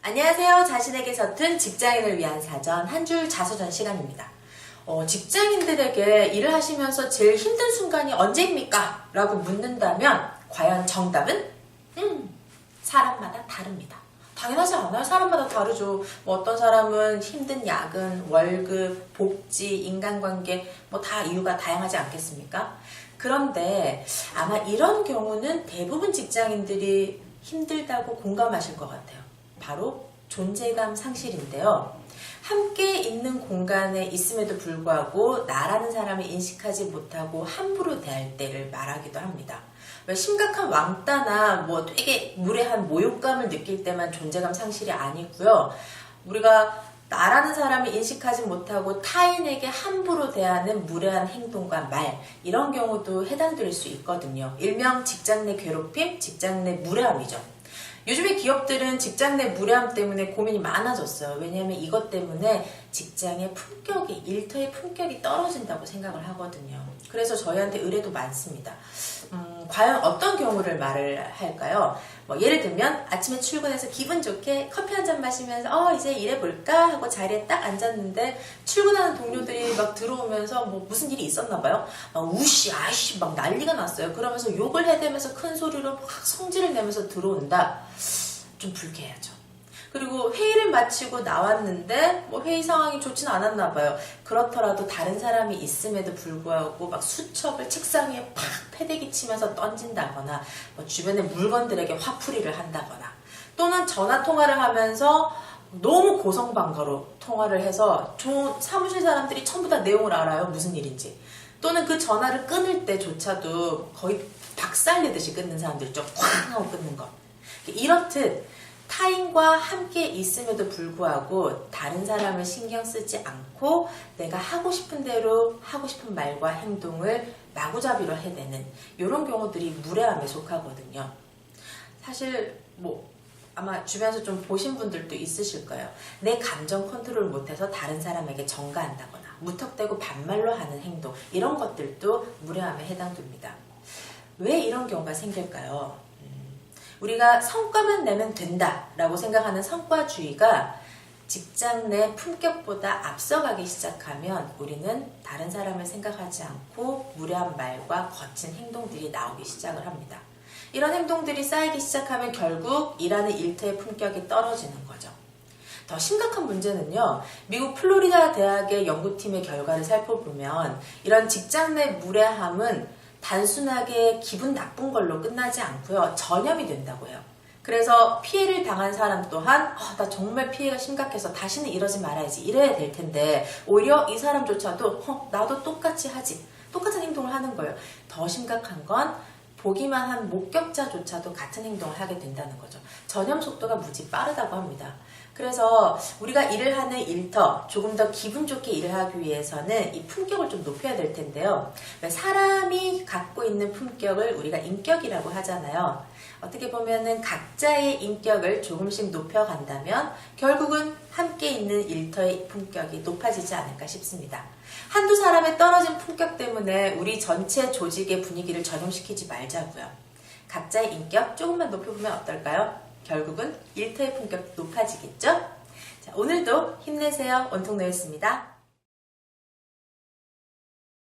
안녕하세요. 자신에게 서툰 직장인을 위한 사전 한 줄 자서전 시간입니다. 직장인들에게 일을 하시면서 제일 힘든 순간이 언제입니까? 라고 묻는다면 과연 정답은? 사람마다 다릅니다. 당연하지 않아요. 사람마다 다르죠. 어떤 사람은 힘든 야근, 월급, 복지, 인간관계 다 이유가 다양하지 않겠습니까? 그런데 아마 이런 경우는 대부분 직장인들이 힘들다고 공감하실 것 같아요. 바로 존재감 상실인데요. 함께 있는 공간에 있음에도 불구하고 나라는 사람을 인식하지 못하고 함부로 대할 때를 말하기도 합니다. 심각한 왕따나 되게 무례한 모욕감을 느낄 때만 존재감 상실이 아니고요. 우리가 나라는 사람을 인식하지 못하고 타인에게 함부로 대하는 무례한 행동과 말, 이런 경우도 해당될 수 있거든요. 일명 직장 내 괴롭힘, 직장 내 무례함이죠. 요즘에 기업들은 직장 내 무례함 때문에 고민이 많아졌어요. 왜냐하면 이것 때문에 직장의 품격이, 일터의 품격이 떨어진다고 생각을 하거든요. 그래서 저희한테 의뢰도 많습니다. 과연 어떤 경우를 말을 할까요? 예를 들면 아침에 출근해서 기분 좋게 커피 한 잔 마시면서 이제 일해볼까 하고 자리에 딱 앉았는데 출근하는 동료들이 막 들어오면서 무슨 일이 있었나 봐요. 우씨 아씨 막 난리가 났어요. 그러면서 욕을 해대면서 큰 소리로 막 성질을 내면서 들어온다. 좀 불쾌하죠. 그리고 회의를 마치고 나왔는데 회의 상황이 좋지는 않았나 봐요. 그렇더라도 다른 사람이 있음에도 불구하고 막 수첩을 책상 위에 팍 패대기 치면서 던진다거나 주변의 물건들에게 화풀이를 한다거나, 또는 전화 통화를 하면서 너무 고성방가로 통화를 해서 사무실 사람들이 전부 다 내용을 알아요. 무슨 일인지. 또는 그 전화를 끊을 때조차도 거의 박살내듯이 끊는 사람들 있죠. 쾅 하고 끊는 거. 이렇듯 타인과 함께 있음에도 불구하고 다른 사람을 신경 쓰지 않고 내가 하고 싶은 대로 하고 싶은 말과 행동을 마구잡이로 해대는 이런 경우들이 무례함에 속하거든요. 사실 아마 주변에서 좀 보신 분들도 있으실 거예요. 내 감정 컨트롤 못해서 다른 사람에게 전가한다거나 무턱대고 반말로 하는 행동, 이런 것들도 무례함에 해당됩니다. 왜 이런 경우가 생길까요? 우리가 성과만 내면 된다라고 생각하는 성과주의가 직장 내 품격보다 앞서가기 시작하면 우리는 다른 사람을 생각하지 않고 무례한 말과 거친 행동들이 나오기 시작을 합니다. 이런 행동들이 쌓이기 시작하면 결국 일하는 일터의 품격이 떨어지는 거죠. 더 심각한 문제는요, 미국 플로리다 대학의 연구팀의 결과를 살펴보면 이런 직장 내 무례함은 단순하게 기분 나쁜 걸로 끝나지 않고요, 전염이 된다고 해요. 그래서 피해를 당한 사람 또한 나 정말 피해가 심각해서 다시는 이러지 말아야지, 이래야 될 텐데 오히려 이 사람조차도 나도 똑같이 하지, 똑같은 행동을 하는 거예요. 더 심각한 건 보기만 한 목격자조차도 같은 행동을 하게 된다는 거죠. 전염 속도가 무지 빠르다고 합니다. 그래서 우리가 일을 하는 일터, 조금 더 기분 좋게 일을 하기 위해서는 이 품격을 좀 높여야 될 텐데요. 사람이 갖고 있는 품격을 우리가 인격이라고 하잖아요. 어떻게 보면은 각자의 인격을 조금씩 높여간다면 결국은 함께 있는 일터의 품격이 높아지지 않을까 싶습니다. 한두 사람의 떨어진 품격 때문에 우리 전체 조직의 분위기를 전염시키지 말자고요. 각자의 인격 조금만 높여보면 어떨까요? 결국은 일터의 품격 높아지겠죠? 자, 오늘도 힘내세요. 원통노였습니다.